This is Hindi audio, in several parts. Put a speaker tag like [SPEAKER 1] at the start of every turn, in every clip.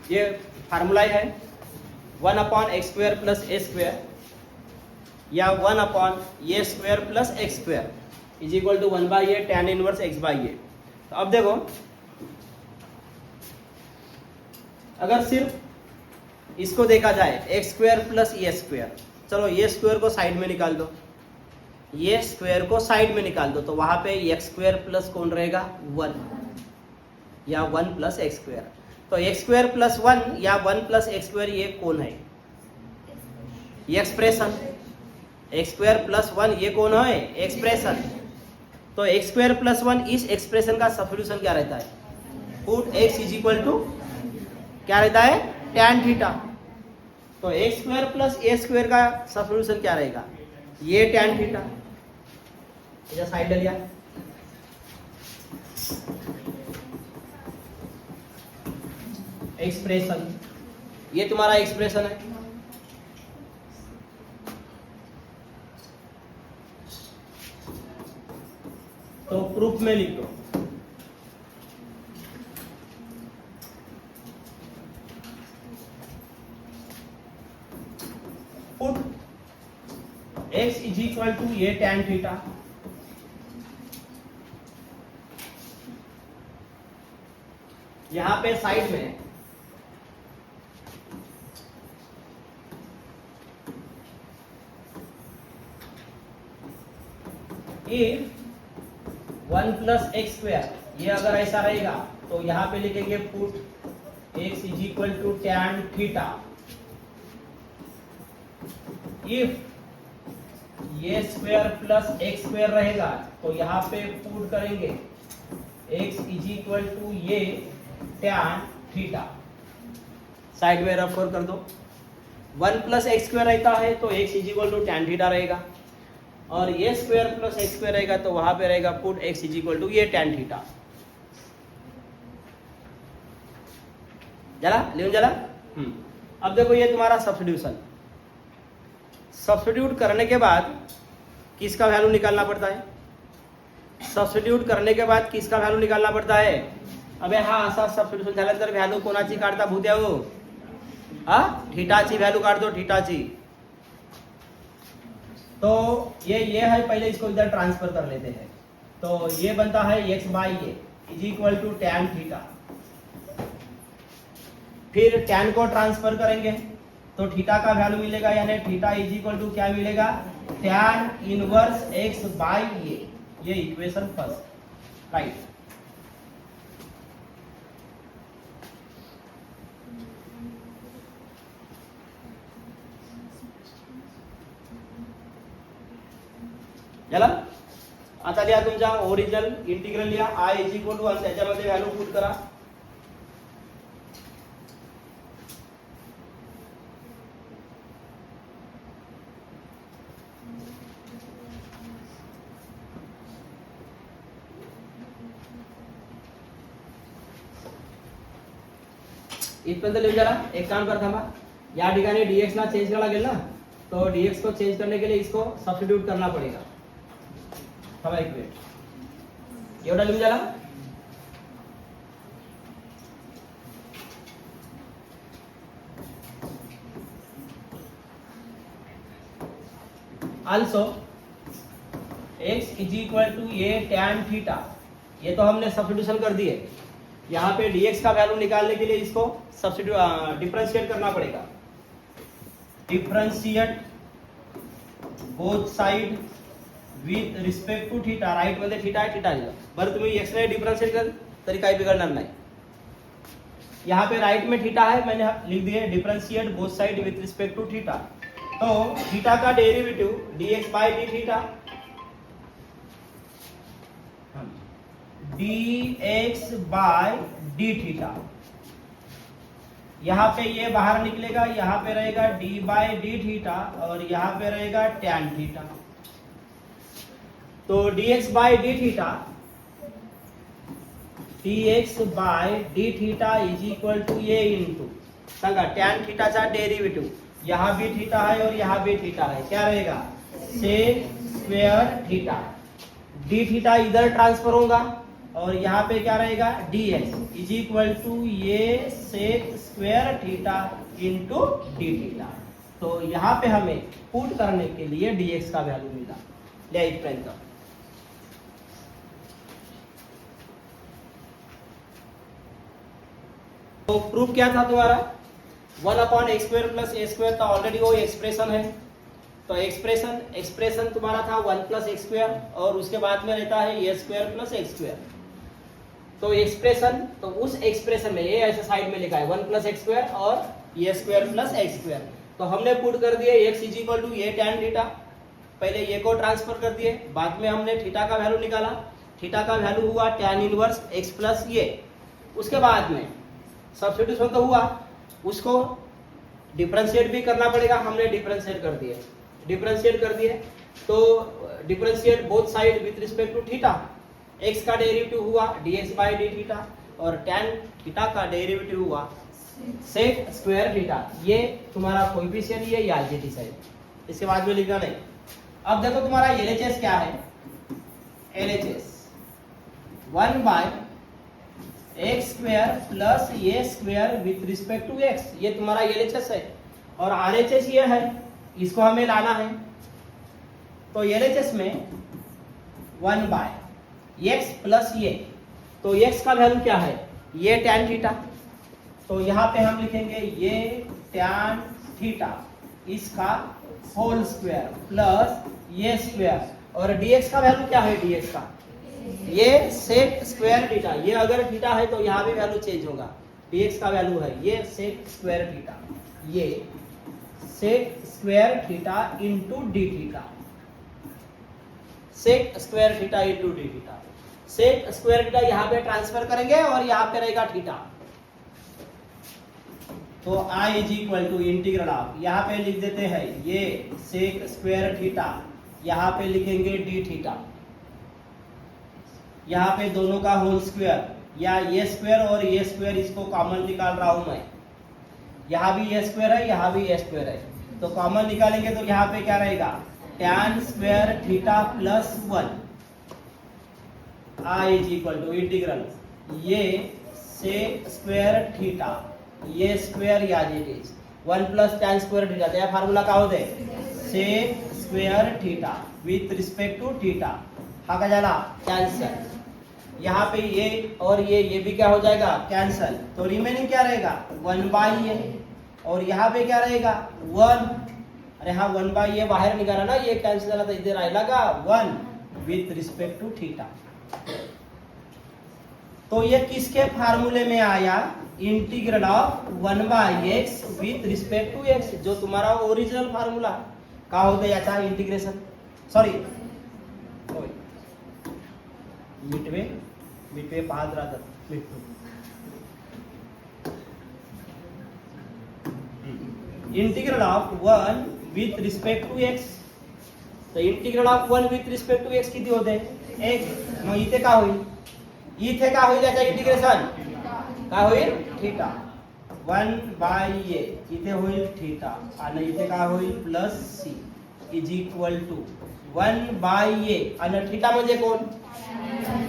[SPEAKER 1] ये फार्मूला है 1/x² प्लस a² या 1/a² plus x² is equal to 1/a tan inverse x/a। तो अब देखो, अगर सिर्फ इसको देखा जाए x² प्लस a², चलो ये स्क्वायर को साइड में निकाल दो, ये स्क्वायर को साइड में निकाल दो, तो वहां पे x² प्लस कौन रहेगा 1 या 1 प्लस x²। तो x² प्लस 1 या 1 प्लस x² ये कौन है, ये एक्सप्रेशन। x² प्लस 1 ये कौन है, एक्सप्रेशन। तो x² प्लस 1 इस एक्सप्रेशन का सब्स्टिट्यूशन क्या रहता है, put x is equal to क्या रहता है, tan थीटा। तो x² प्लस a² का सब्स्टिट्यूशन क्या रहेगा, ये tan थीटा। इधर साइड ले लिया, एक्सप्रेशन, ये तुम्हारा एक्सप्रेशन है। तो प्रूफ में लिख दो, put x is equal to ये tan थीटा, यहां पे साइड में इफ 1 प्लस x², ये अगर ऐसा रहेगा तो यहां पे लिखेंगे put x is equal to tan theta. If ये स्क्वायर प्लस x² रहेगा तो यहाँ पे पुट करेंगे x इज इक्वल टू ये tan थीटा। साइड में रफ कर दो, 1 प्लस x² रहता है तो x is equal to tan theta रहेगा, और ये स्क्वायर प्लस x² रहेगा तो वहां पे रहेगा put x is equal to ये tan थीटा। जरा लियो जरा। अब देखो ये तुम्हारा सब्स्टिट्यूशन, सब्स्टिट्यूट करने के बाद किसका वैल्यू निकालना पड़ता है, सब्स्टिट्यूट करने के बाद किसका वैल्यू निकालना पड़ता है। अबे हाँ, असा सब्स्टिट्यूशन झाल्यानंतर व्हॅल्यू कोणाची काढता भूत्या हो, हा थीटाची व्हॅल्यू काढ दो, थीटाची। तो ये है, पहले इसको इधर ट्रांसफर कर लेते हैं। तो ये बनता है x/a is equal to tan theta, फिर tan को ट्रांसफर करेंगे तो थीटा का वैल्यू मिलेगा, यानी थीटा इज इक्वल टू क्या मिलेगा, tan इनवर्स x/a। ये इक्वेशन फर्स्ट, राइट। झाला। आता लिहा तुमचा ओरिजिनल इंटिग्रल लिहा, i इज इक्वल टू 1, त्याच्यामध्ये व्हॅल्यू पुट करा। इथपर्यंत लिहून जरा, एक काम कर थांबा, या ठिकाणी dx ला चेंज करायला लागेल ना, तो dx को चेंज करने के लिए इसको सब्स्टिट्यूट करना पड़ेगा। थांबा एक मिनिट, एवढा लिहून झाला। Also x is equal to ये tan थीटा, ये तो हमने सब्स्टिट्यूशन कर दिए। यहाँ पे dx का वैल्यू निकालने के लिए इसको सब्स्टिट्यूट डिफरेंशिएट करना पड़ेगा। Differentiate both side with respect to theta, right मध्ये थीटा आहे, थीटा लिहिलं बरं। तुम्ही x ने डिफरेंशिएट कर तरी काही बिघडणार नाही। यहाँ पे राइट में थीटा है, मैंने लिख दिए differentiate both side with respect to theta. तो थीटा का derivative dx by d theta, dx by d theta, यहाँ पे ये बाहर निकलेगा, यहाँ पे रहेगा d बाय डी थीटा और यहाँ पे रहेगा tan थीटा। तो dx by d theta, dx by d theta is equal to ये इंटू सांगा tan थीटाचा डेरिवेटिव, यहाँ भी थीटा है और यहाँ भी थीटा है, क्या रहेगा sec square theta. D theta इधर ट्रांसफर होगा और यहाँ पे क्या रहेगा dx इज इक्वल टू ये sec square theta into d theta. तो यहाँ पे हमें पुट करने के लिए dx का वैल्यू मिला। ले एक्सप्लेन कर। तो प्रूफ क्या था तुम्हारा 1/x² प्लस a² का ऑलरेडी वो एक्सप्रेशन है। तो एक्सप्रेशन तुम्हारा था 1+x² और उसके बाद में रहता है a² प्लस x²। तो एक्सप्रेशन तो उस एक्सप्रेशन में ये ऐसे साइड में लिखा है 1+x² और a² प्लस x²। तो हमने पुट कर दिए x इज इक्वल टू ये tan थीटा। पहले ये को ट्रांसफर कर दिए, बाद में हमने थीटा का वैल्यू निकाला। थीटा का वैल्यू हुआ tan इनवर्स x प्लस ये। उसके बाद में सब्स्टिट्यूशन तो हुआ, उसको डिफरेंशिएट भी करना पड़ेगा। हमने डिफरेंशिएट कर दिए। तो differentiate both side with respect to theta. x का डेरिवेटिव हुआ dx बाय डी थीटा और tan थीटा का डेरिवेटिव हुआ सेक स्क्वायर थीटा। ये तुम्हारा कोएफिशिएंट ये अलजेब्रिक है, इसके बाद में लिखना नहीं। अब देखो तुम्हारा LHS क्या है। LHS 1/x² plus a² with respect to x, ये तुम्हारा LHS है। और RHS ये है, इसको हमें लाना है। तो LHS में 1/x प्लस ये, तो x का वैल्यू क्या है ये tan थीटा। तो यहाँ पे हम लिखेंगे ये tan थीटा इसका होल स्क्वायर प्लस ये स्क्वायर। और dx का वैल्यू क्या है dx का ये सेक स्क्वायर थीटा। ये अगर थीटा है तो यहाँ भी वैल्यू चेंज होगा। dx का वैल्यू है ये सेक स्क्वायर थीटा, ये sec square theta into d theta. Sec square theta into d theta. Sec square theta यहाँ पे ट्रांसफर करेंगे और यहाँ पे रहेगा थीटा। तो I is equal to integral of, यहाँ पे लिख देते हैं ये सेक स्क्वायर थीटा, यहाँ पे लिखेंगे डी थीटा। यहाँ पे दोनों का होल स्क्वायर या ये स्क्वायर और ये स्क्वायर, इसको कॉमन निकाल रहा हूं मैं। यहाँ भी ये स्क्वायर है, यहाँ भी ये स्क्वायर है, तो कॉमन निकालेंगे तो यहाँ पे क्या रहेगा tan square theta plus 1। I is equal to integral ये सेक स्क्वायर थीटा, ये स्क्वायर या it is 1 plus tan square theta. त्या फार्मूला का होते sec square theta with respect to theta. हा का झाला कैंसल। यहाँ पे ये और ये भी क्या हो जाएगा कैंसल। तो रिमेनिंग क्या रहेगा 1/a और यहाँ पे क्या रहेगा 1। अरे हाँ 1/a बाहर निकाला ना, ये कैंसिल झाला, तो इधर राहिला 1 विथ रिस्पेक्ट टू थीटा। तो ये किसके फार्मूले में आया integral of 1/x with respect to x, जो तुम्हारा ओरिजिनल फार्मूला का होता है याचा इंटीग्रेशन। सॉरी मिटवे पाहत राहतात integral of 1 with respect to x। तो integral of 1 with respect to x किती होते 1। मग इथे का होईल, इथे का होईल याचा इंटिग्रेशन का होईल थीटा 1/a, इथे होईल थीटा आणि इथे का होईल plus c is equal to 1/a। आणि थीटा म्हणजे कोण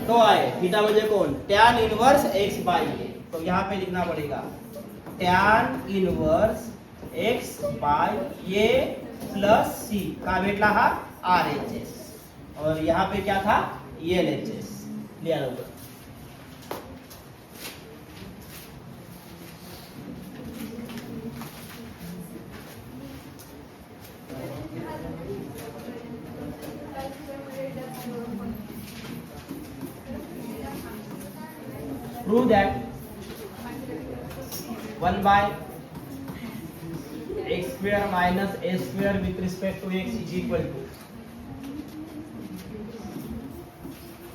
[SPEAKER 1] तो आहे, थीटा म्हणजे कोण tan इनवर्स x/a। तो यहाँ पे लिखना पड़ेगा tan inverse x/a plus c का भेटला हा RHS और यहाँ पे क्या था LHS। लिया लवकर। Prove that 1/x² minus a² with respect to x is equal to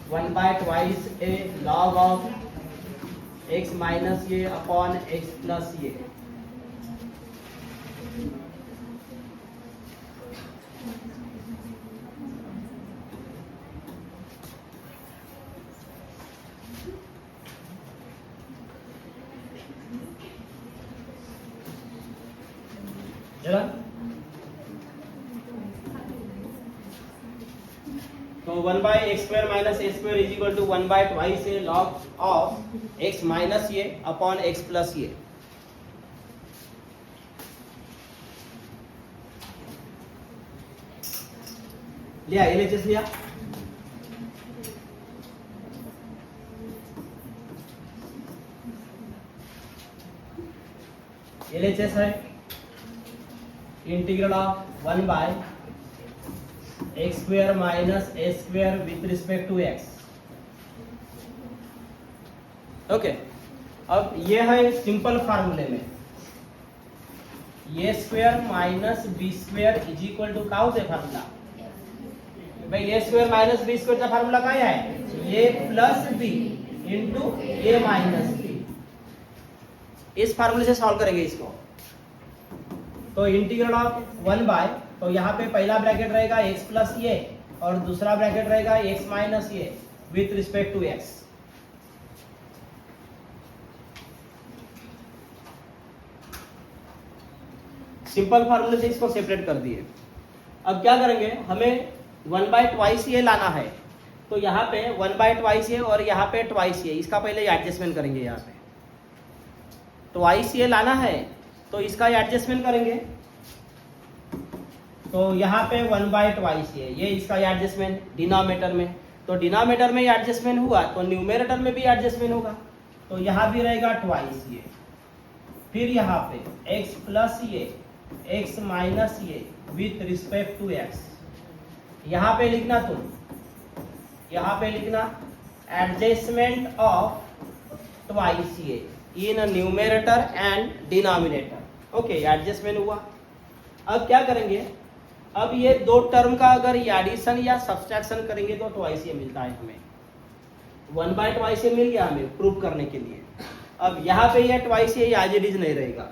[SPEAKER 1] 1/2 a log of x minus a upon x plus a। तो 1/x² minus a² is equal to 1/2 a log of x minus ये अपॉन x प्लस ये। लिया LHS लिया। LHS है integral of 1/x² minus a² with respect to x। Okay, अब ये है सिंपल फार्मूले में a² minus b² is equal to का होते फार्मूला भाई a² माइनस b² का फार्मूला क्या है a plus b into a minus b। इस फार्मूले से सॉल्व करेंगे इसको। तो इंटीग्रल ऑफ 1 तो यहाँ पे पहला ब्रैकेट रहेगा x प्लस ये और दूसरा ब्रैकेट रहेगा x माइनस ये with respect to x। Simple फार्मूले से इसको सेपरेट कर दिए। अब क्या करेंगे, हमें 1/2 ये लाना है। तो यहाँ पे 1/2 ये और यहाँ पे ट्वाइस ये, इसका पहले एडजस्टमेंट करेंगे। यहाँ पे ट्वाइस ये लाना है तो इसका एडजस्टमेंट करेंगे। तो यहाँ पे 1/2 ये इसका एडजस्टमेंट डिनोमिनेटर में। तो डिनोमिनेटर में एडजस्टमेंट हुआ तो न्यूमरेटर में भी एडजस्टमेंट होगा। तो यहाँ भी रहेगा ट्वाइस ये, फिर यहाँ पे x प्लस ये x माइनस ये विथ रिस्पेक्ट टू x। यहाँ पे लिखना तुम, यहाँ पे लिखना एडजस्टमेंट ऑफ ट्वाइस ये in numerator and denominator. Okay, adjustment हुआ। अब क्या करेंगे, अब ये दो टर्म का अगर एडिशन या सब्सट्रैक्शन करेंगे तो ट्वाइस ये मिलता है हमें। 1/2 ये मिल गया हमें प्रूव करने के लिए। अब यहाँ पे ये ट्वाइस ये एज इट इज नहीं रहेगा।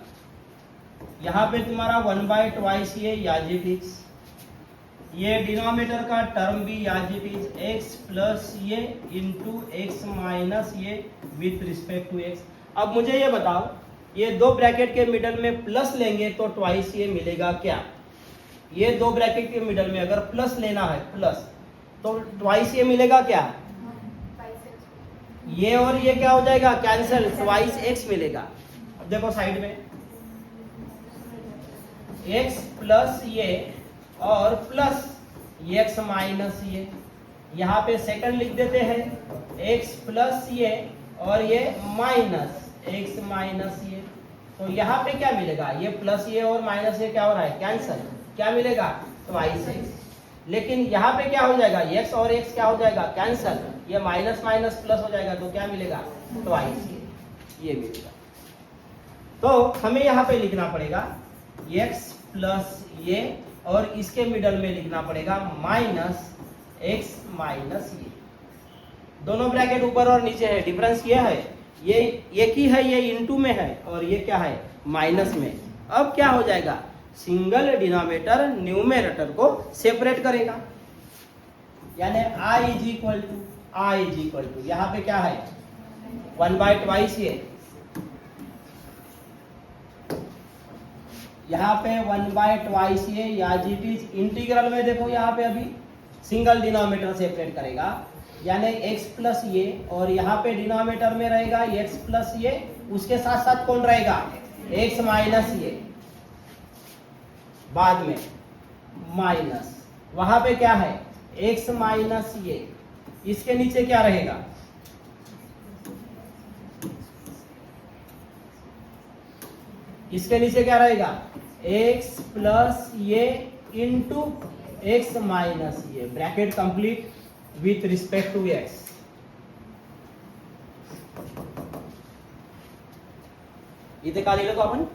[SPEAKER 1] यहाँ पे तुम्हारा 1/2 ये एज इट इज, ये डिनोमिनेटर का टर्म भी as it is x plus ये इंटू x माइनस ये विथ रिस्पेक्ट टू x। अब मुझे ये बताओ, ये दो ब्रैकेट के मिडल में प्लस लेंगे तो ट्वाइस ये मिलेगा क्या? ये दो ब्रैकेट के मिडल में अगर प्लस लेना है प्लस तो ट्वाइस ये मिलेगा क्या? ये और ये क्या हो जाएगा कैंसिल, ट्वाइस x मिलेगा। अब देखो साइड में x प्लस ये और प्लस x माइनस ये, यहाँ पे सेकंड लिख देते हैं x प्लस ये और ये माइनस x माइनस ये। तो यहाँ पे क्या मिलेगा, ये प्लस ये और माइनस ये क्या हो रहा है कैंसिल, क्या मिलेगा ट्वाइस x। लेकिन यहाँ पे क्या हो जाएगा, x और x क्या हो जाएगा कैंसिल, ये माइनस माइनस प्लस हो जाएगा तो क्या मिलेगा ट्वाइस ये मिलेगा। तो हमें यहाँ पे लिखना पड़ेगा x प्लस ये और इसके मिडल में लिखना पड़ेगा माइनस x माइनस ये। दोनों ब्रैकेट ऊपर और नीचे है, डिफरेंस ये है, ये एक ही है, ये इनटू में है और ये क्या है माइनस में। अब क्या हो जाएगा, सिंगल डिनोमिनेटर न्यूमरेटर को सेपरेट करेगा, यानी i इज इक्वल टू यहाँ पे क्या है 1/2 ये, यहाँ पे 1/2 ये एज इट इज। इंटीग्रल में देखो यहाँ पे अभी सिंगल डिनोमिनेटर सेपरेट करेगा, यानी x प्लस ये और यहाँ पे डिनोमिनेटर में रहेगा x प्लस ये, उसके साथ साथ कौन रहेगा x माइनस ये, बाद में माइनस वहां पे क्या है x माइनस ये, इसके नीचे क्या रहेगा इसके नीचे क्या रहेगा x प्लस ये इंटू x माइनस ये, bracket complete with respect to x। इथे का लिहिलं तो आपण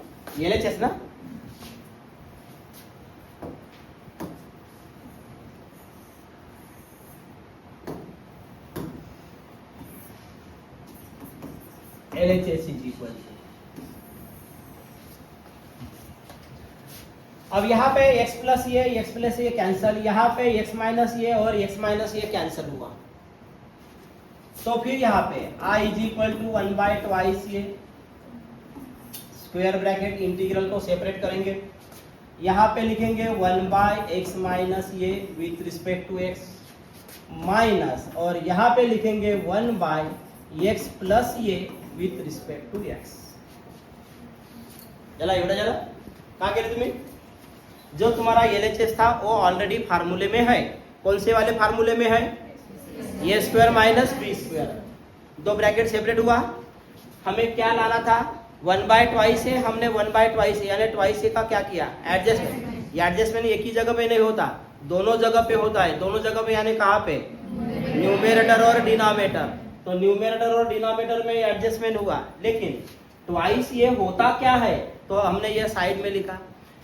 [SPEAKER 1] LHS ना, LHS इज इक्वल। अब यहाँ पे x प्लस ये कैंसल, यहाँ पे x माइनस ये और x माइनस ये कैंसल हुआ। तो फिर यहाँ पे i इज इक्वल टू 1/2 ये, स्क्वायर ब्रैकेट इंटीग्रल को सेपरेट करेंगे, यहाँ पे लिखेंगे 1/x माइनस ये with respect to x। Minus और यहाँ पे लिखेंगे 1/x प्लस ये विथ रिस्पेक्ट टू x. चला एवढं झालं. का केलं तुम्ही? जो तुम्हारा LHS था वो ऑलरेडी फार्मूले में है. कौन से वाले फार्मूले में है? ए स्क्वायर माइनस बी स्क्वायर. दो ब्रैकेट सेपरेट हुआ. हमें क्या लाना था? 1/2 से हमने 1/2 यानी ट्वाइस का क्या किया? एडजस्टमेंट. ये एडजस्टमेंट एक ही जगह पे नहीं होता, दोनों जगह पे होता है. दोनों जगह पे यानी कहाँ पे? न्यूमेरेटर और डिनोमिनेटर. तो न्यूमेरेटर और डिनोमिनेटर में एडजस्टमेंट हुआ, लेकिन ट्वाइस ये होता क्या है? तो हमने ये साइड में लिखा.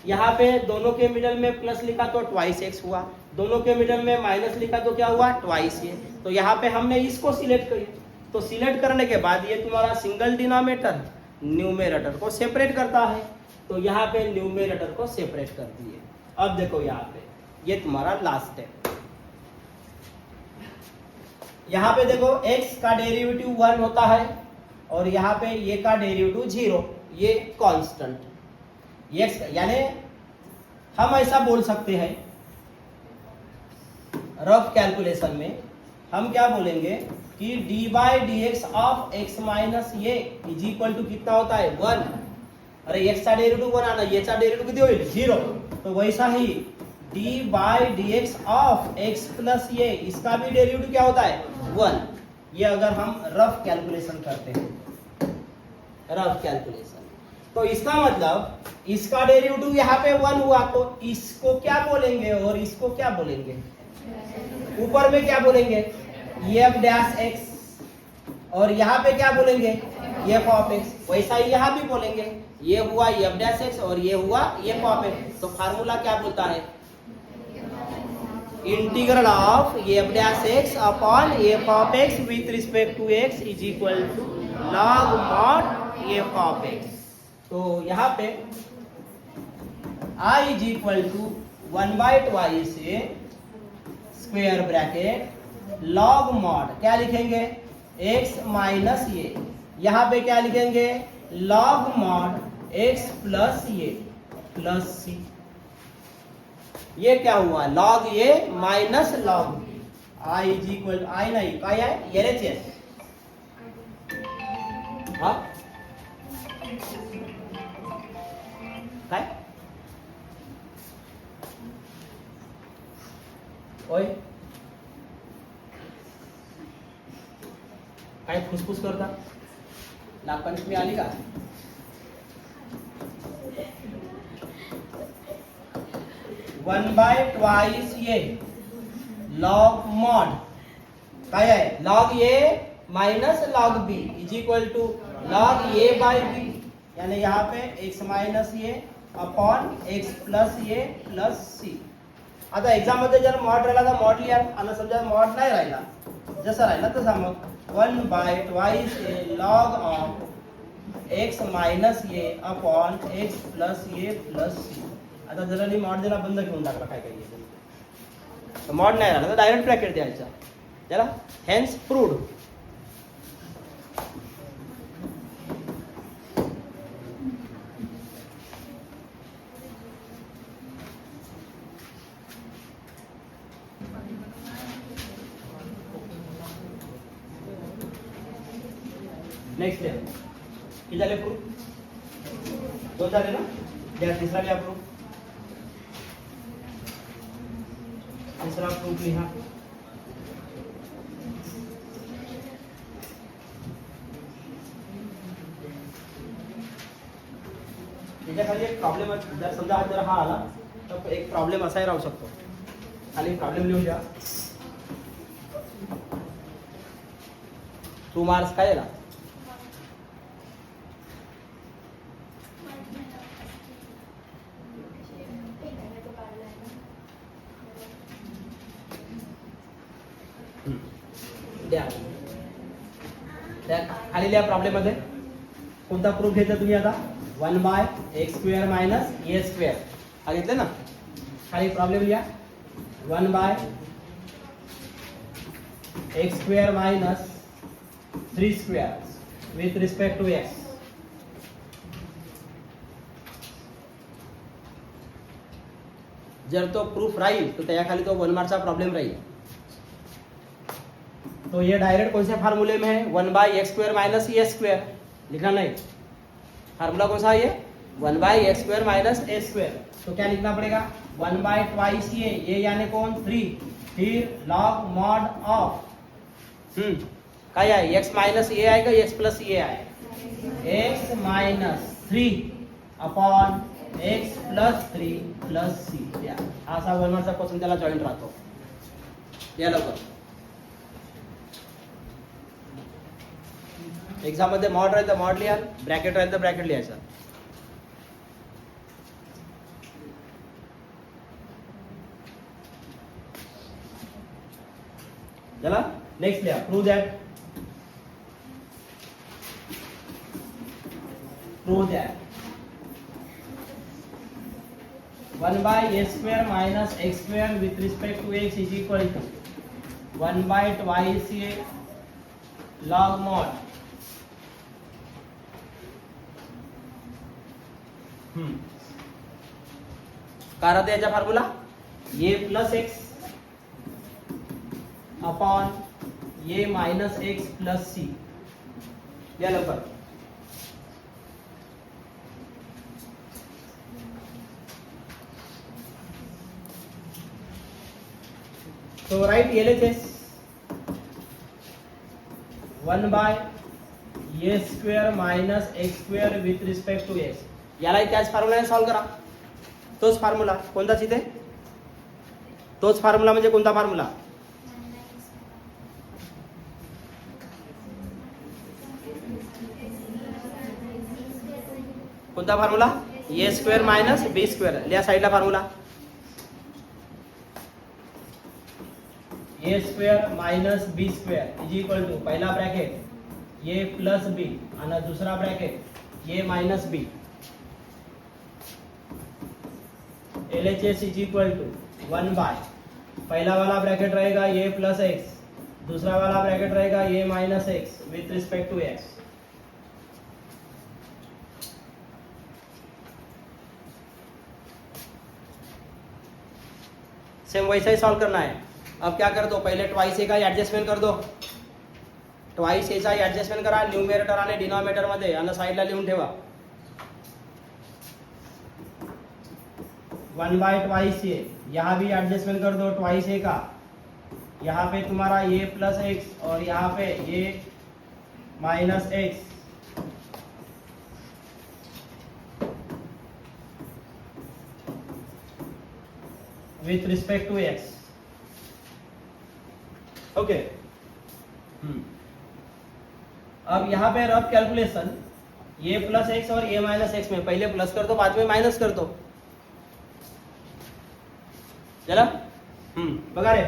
[SPEAKER 1] यहाँ पे दोनों के मिडल में प्लस लिखा तो ट्वाइस एक्स हुआ, दोनों के मिडल में माइनस लिखा तो क्या हुआ? ट्वाइस ये. तो यहाँ पे हमने इसको सिलेक्ट किया. तो सिलेक्ट करने के बाद ये तुम्हारा सिंगल डिनोमिनेटर न्यूमेरेटर को सेपरेट करता है. तो यहाँ पे न्यूमेरेटर को सेपरेट कर दिए. अब देखो यहाँ पे ये तुम्हारा लास्ट स्टेप. यहाँ पे देखो x का डेरिवेटिव 1 होता है और यहाँ पे ये का डेरिवेटिव 0. ये कांस्टेंट x, यानी हम ऐसा बोल सकते हैं रफ कैलकुलेशन में हम क्या बोलेंगे कि d/dx ऑफ x माइनस ये इज इक्वल टू कितना होता है? 1. अरे x चा डेरिवेटिव 1 आना, ये चा डेरिवेटिव किती होईल? 0. तो वैसा ही d/dx ऑफ x प्लस ये इसका भी डेरिवेटिव क्या होता है? 1. ये अगर हम रफ कैलकुलेशन करते हैं, रफ कैलकुलेशन, तो इसका मतलब इसका डेरिवेटिव यहाँ पे 1 हुआ तो इसको क्या बोलेंगे और इसको क्या बोलेंगे? ऊपर में क्या बोलेंगे? f डैश x और यहाँ पे क्या बोलेंगे? f of x. वैसा ही यहाँ भी बोलेंगे. ये हुआ f डैश x और ये हुआ f ऑफ x. तो फार्मूला क्या बोलता है? Integral of f dash x upon f of x with respect to x is equal to log mod f of x. तो यहाँ पे i इज इक्वल टू 1/2 से स्क्वायर ब्रैकेट लॉग मॉड क्या लिखेंगे? x माइनस ये. यहाँ पे क्या लिखेंगे? लॉग मॉड x प्लस ये प्लस c. ये क्या हुआ? Log A minus log B. i is equal I नहीं काय आहे? LHS. हा काय ओय काय फुसफुस करता? नागपंचमी आली का? One by twice a log mod काय आहे? Log A minus log b is equal to log a by b. यानी यहाँ पे x माइनस ये अपॉन x प्लस ये प्लस सी. आता एक्झाम मध्ये जर मॉड राहिला तर मॉड लिहा आणि समजा मॉड नाही राहिला, जसा राहिला तसा मग 1/2 लॉग ऑफ x माइनस ये अपॉन x प्लस ये प्लस सी. आता जरा मी मॉड देणं बंद घेऊन टाकला काय काय मॉड नाही राहिला तर डायरेक्ट ब्रॅकेट द्यायचा. चला हेन्स प्रूव्ड. नेक्स्ट डे किती झाले प्रूफ? 2 झाले ना? द्या तिसरा लिहा प्रूफ. तिसरा प्रूफ लिहा. त्याच्या खाली एक प्रॉब्लेम जर समजा जर हा आला तर एक प्रॉब्लेम असाही राहू शकतो. खाली प्रॉब्लेम लिहून द्या. 2 मार्क्स काय आला? खाली लिहा प्रॉब्लेम मध्ये कोणता प्रूफ घेतला तुम्ही आता? 1/x² माइनस a² हा घेतलं ना. खाली प्रॉब्लेम लिहा 1/x² minus 3² with respect to x. जर तो प्रूफ राहील तर त्याच्या खाली तो 1 मार्कचा प्रॉब्लेम राहील. तो ये डायरेक्ट कौन से फार्मूले में है, 1/x² माइनस e² लिखना नहीं, फार्मूला कौन सा है ये 1/x² माइनस a²। तो क्या लिखना पड़ेगा 1/2 ये यानी कौन 3, फिर log mod ऑफ क्या है x माइनस ए आएगा x प्लस ए आएगा, x minus 3 upon x plus 3 plus c। असा 1 मार्कचा क्वेश्चन त्याला जॉईंट राहतो या लवकर। एक्झाम मध्ये मॉड राहील तर मॉड लिहाल, ब्रॅकेट राहील तर ब्रॅकेट लिहायचं। चला नेक्स्ट लिहा, prove that 1/a² minus x² with respect to x is equal to 1/2a log mod काय राहते याचा formula a plus x upon a minus x plus c। या लवकर तो write LHS 1/a² minus x² with respect to x, याला त्याच फॉर्म्युलाने सॉल्व करा। तोच फॉर्म्युला कोणता इथे, तोच फॉर्म्युला म्हणजे कोणता फॉर्म्युला, कोणता फॉर्म्युला a² माइनस b²। लिहा साइडला formula a² minus b² is equal to पहिला ब्रॅकेट a प्लस b आणि दुसरा bracket a minus b। LHS is equal to 1/, पहला वाला ब्रैकेट रहेगा a प्लस एक्स, दूसरा वाला ब्रैकेट रहेगा a minus x with respect to x। Same वैसा ही सॉल्व करना है। अब क्या कर दो, पहले ट्वाइस ए का एडजस्टमेंट कर दो, ट्वाइस ए चा एडजस्टमेंट करा न्यूमरेटर आणि डिनॉमिनेटर मध्ये आणि साइडला लिहून ठेवा 1/2a, यहाँ भी एडजस्टमेंट कर दो ट्वाइस ए का, यहाँ पे तुम्हारा a प्लस एक्स और यहाँ पे a minus x with respect to x। Okay अब यहाँ पे rough calculation a plus x और a माइनस एक्स में पहले प्लस कर दो बाद में माइनस कर दो। चला बघा रे,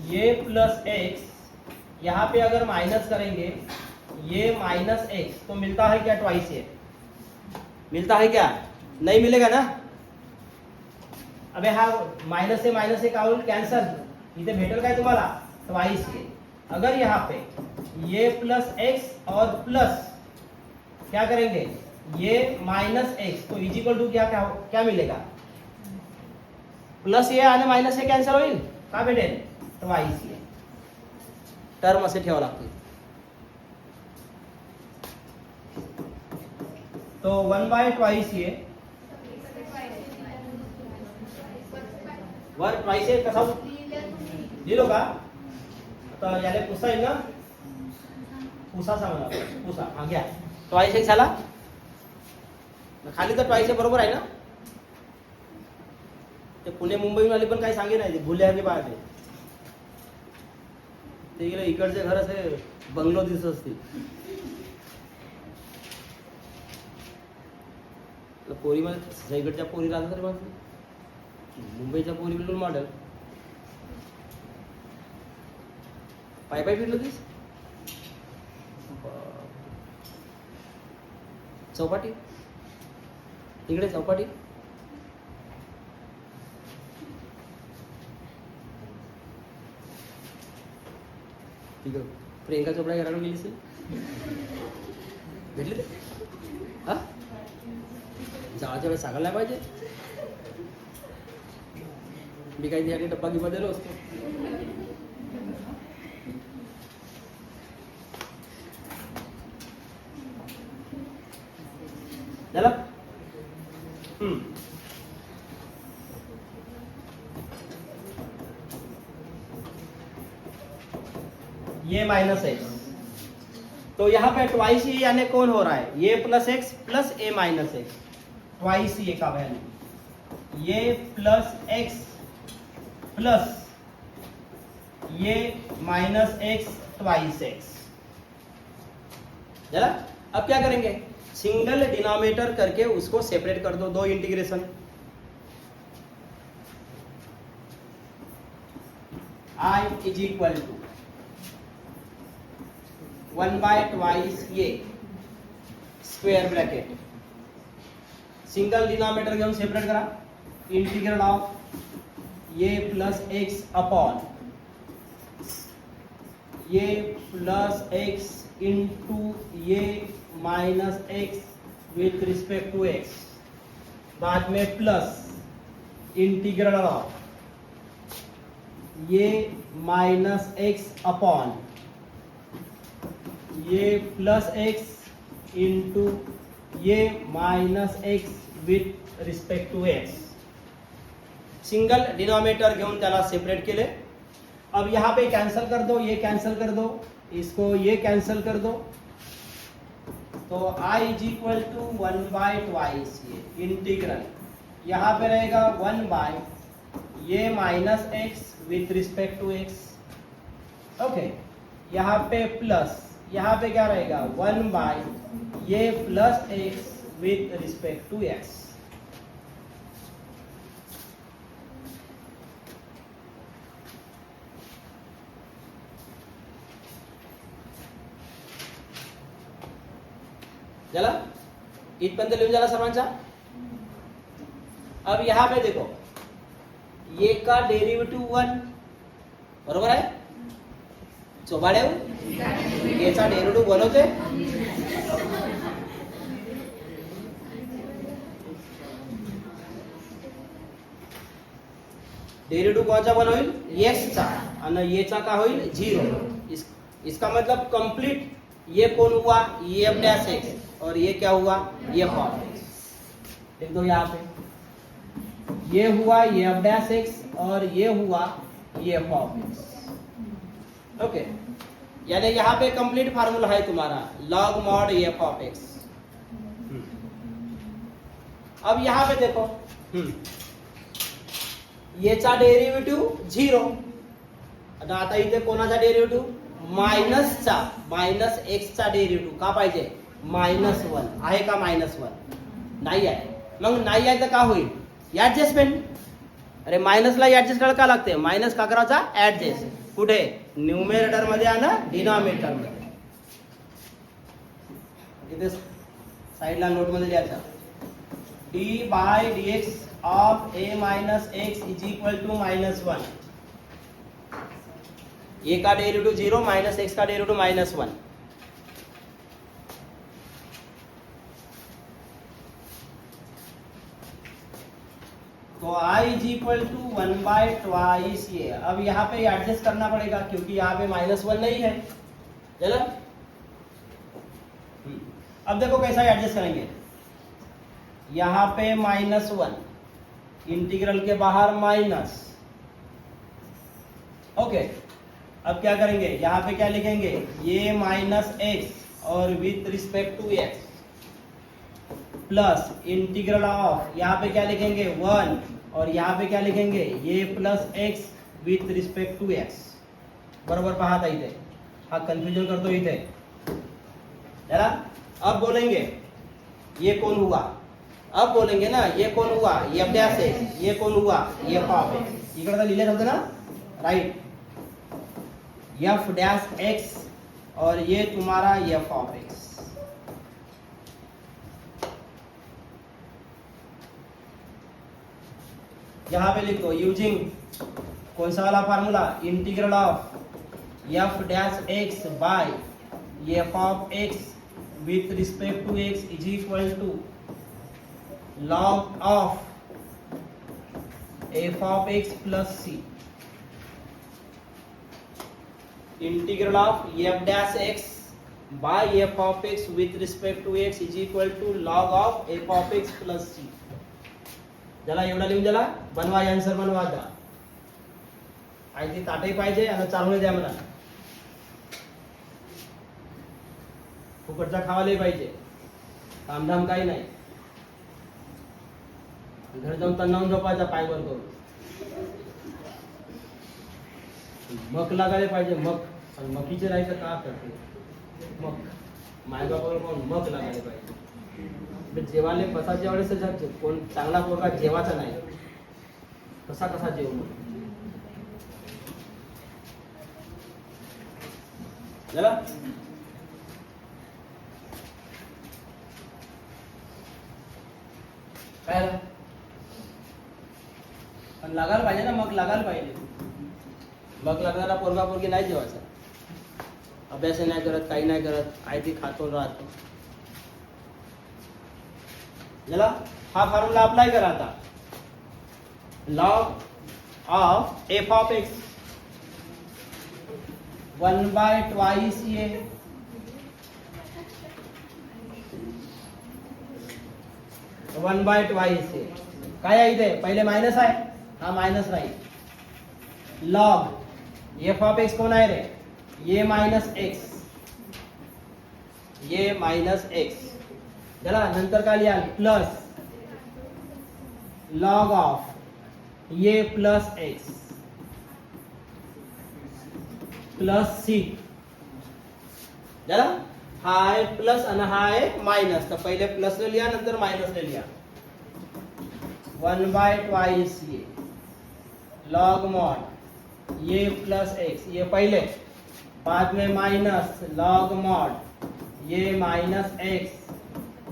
[SPEAKER 1] ये प्लस एक्स यहाँ पे अगर माइनस करेंगे ये माइनस एक्स तो मिलता है क्या ट्वाइस ए, मिलता है क्या, नहीं मिलेगा ना। अबे हा माइनस से का होईल कॅन्सल, इथे भेटेल काय तुम्हाला ट्वाइस ए। अगर यहाँ पे ये प्लस एक्स और प्लस क्या करेंगे ये माइनस एक्स तो इज इक्वल टू क्या मिलेगा, प्लस ए आणि माइनस ए कॅन्सल होईल का भेटेल ट्वाइस ए। टर्म असे ठेवावं लागतील। तो 1/2a वर ट्वाइस ए कसा लिहिलो का, आता याले पुसा येईल ना, पुसाचा म्हणा पुसा, हा घ्या ट्वाइस एक झाला खाली तर ट्वाइस ए बरोबर आहे ना। ते पुणे मुंबई वाले पण काही सांगे नाही, भुल्या की बाहेर ते गेले इकडचे घर असे बंगलो दिसत असतील, पोरीमध्ये इकडच्या पोरी राहतात तरी माणसं, मुंबईच्या पोरी बिलकुल मॉडेल। पाय पाय फिरलो तीस चौपाटी, इकडे चौपाटी ठीक आहे। प्रियंका चोपडा घराकडे गेली असेल, भेटले ते हा जाळाच्या वेळेस सांगायला नाही पाहिजे, मी काही त्यासाठी डब्बा घेऊन दिलो असतो। ये माइनस एक्स, तो यहाँ पे ट्वाइस ये यानी कौन हो रहा है, ये प्लस एक्स प्लस ए माइनस एक्स, ट्वाइस ये का वैल्यू, ये प्लस एक्स प्लस ये माइनस एक्स ट्वाइस एक्स। जरा अब क्या करेंगे, सिंगल डिनोमिनेटर करके उसको सेपरेट कर दो, दो integration, I is equal to 1/2 a square bracket, single denominator घेऊन सेपरेट करा, integral of a plus x upon a plus x into a minus x with respect to x, बाद में plus integral of a minus x upon a plus x into a minus x with respect to x, single denominator घेऊन त्याला सेपरेट केले। अब यहाँ पे कैंसिल कर दो, ये कैंसिल कर दो, इसको ये कैंसिल कर दो, तो I इज इक्वल टू 1/2 ये इंटीग्रल, यहाँ पे रहेगा 1 a minus x with respect to x, okay, यहाँ पे प्लस, यहाँ पे क्या रहेगा 1 a plus x with respect to x. चला इथपर्यंत लिहून झाला सर्वांचा। अब यहाँ पे देखो ये का डेरिवेटिव 1 बरोबर आहे, चोबाड्यावर याचा डेरिवेटिव 1 होते, डेरिवेटिव कौन सा 1 होईल, एक्स चा, आणि ये चा का होईल 0। इसका मतलब कंप्लीट ये कौन हुआ, ये एफ डैश एक्स, और ये क्या हुआ, ये एफ ऑफ एक्स। लिख दो यहाँ पे, ये हुआ ये एफ डैश एक्स और ये हुआ ये एफ ऑफ एक्स, ओके, यानी यहाँ पे कंप्लीट फार्मूला है तुम्हारा log mod F of x. अब यहाँ पे देखो ये चा डेरिवेटिव 0, आता इथे कोणाचा डेरिवेटिव, मायनसचा, मायनस एक्स चा डेरिवेटिव का पाहिजे, -1 आहे का, -1 नाही आहे, मग नाही आहे तर का होईल, ऍडजस्टमेंट, अरे मायनसला ऍडजस्ट करायला का लागते, मायनस का करायचा ऍडजस्ट, कुठे न्यूमरेटर मध्ये आणि डिनॉमिनेटर मध्ये, इथे साइडला नोट मध्ये लिहायचा d/dx of a minus x is equal to -1, a का डेरिवेटिव 0 माइनस x का डेरिवेटिव -1, तो I इज इक्वल टू 1/2 ये। अब यहाँ पे एडजस्ट करना पड़ेगा क्योंकि यहाँ पे -1 नहीं है, चलो अब देखो कैसा एडजस्ट करेंगे, यहाँ पे -1, इंटीग्रल के बाहर माइनस, ओके, अब क्या करेंगे, यहाँ पे क्या लिखेंगे, ये माइनस एक्स और with respect to x plus integral of, यहाँ पे क्या लिखेंगे 1 और यहाँ पे क्या लिखेंगे a plus x with respect to x, बरोबर पाहता इथे, हा कन्फ्युजन करतो इथे जरा। अब बोलेंगे ये कौन हुआ, अब बोलेंगे ना ये कौन हुआ, एफ डैश एक्स, ये कौन हुआ, एफ ऑफ एक्स, इकडे तर लिहिले होते ना, राइट, एफ डैश एक्स और ये तुम्हारा एफ ऑफ एक्स। यहाँ पे लिखो यूजिंग कौन सा वाला formula, integral of f dash x by f of x with respect to x is equal to log of f of x plus c, integral of f dash x by f of x with respect to x is equal to log of f of x plus c। जला एवढा लिहून जला बनवा, आन्सर बनवा, आई ती ताटही पाहिजे आणि चालवणे द्या मला। फुकटचा खावायला पाहिजे, कामधाम काही नाही. घर जाऊन तणावून झोपायचा पाय वर करून. मक लागायला पाहिजे, मक. पण मकीचे राहायचं का करते मक, मायबापावर कोण मक लागायला पाहिजे. जेवायला बसाच्या वेळेस कोण चांगला पोरगा जेवायचा नाही, कसा कसा जेव जरा. काय पण लागायला पाहिजे ना, मग लागायला पाहिजे. मग लागणारा पोरगा पोरगी नाही जेवायचा, अभ्यास नाही करत, काही नाही करत, आई ती खातो राहतो. चला हा फॉर्म्युला अप्लाय करा आता. Log of F of x 1/2 ये 1/2 ये काय आहे इथे, पहिले मायनस आहे, हा minus Raheel. Log F of x कोण आहे रे, ये मायनस एक्स, ये मायनस एक्स. चला नंतर काय लिहाल, plus log of a plus x plus सी. चला हा आहे प्लस आणि हा आहे मायनस, तर पहिले प्लस ले लिहा नंतर मायनस ले लिहा. 1/2 ये लॉग मॉड ये प्लस एक्स, ये पहले, बाद में माइनस लॉग मॉड ये माइनस एक्स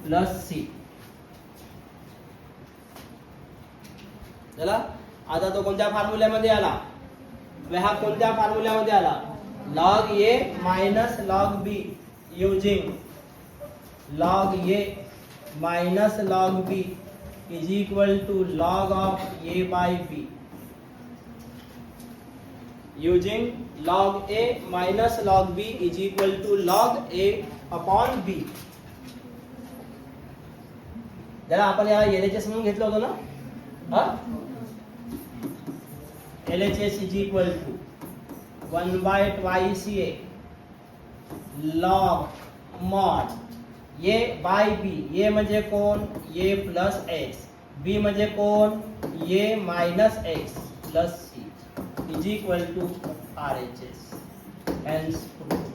[SPEAKER 1] प्लस सी. चला आता तो कोणत्या फॉर्म्युल्यामध्ये आला, हा कोणत्या फॉर्म्युल्यामध्ये आला, log A minus log b using log A minus log b is equal to log of a by b. Using log a minus log b is equal to log a upon b. जरा आपण या LHS म्हणून घेतलं होतं ना, हा LHS is equal to 1/2 a log mod a by b. ये म्हणजे कोण, a प्लस x, b म्हणजे कोण, a minus x plus c is equal to RHS. Hence proof.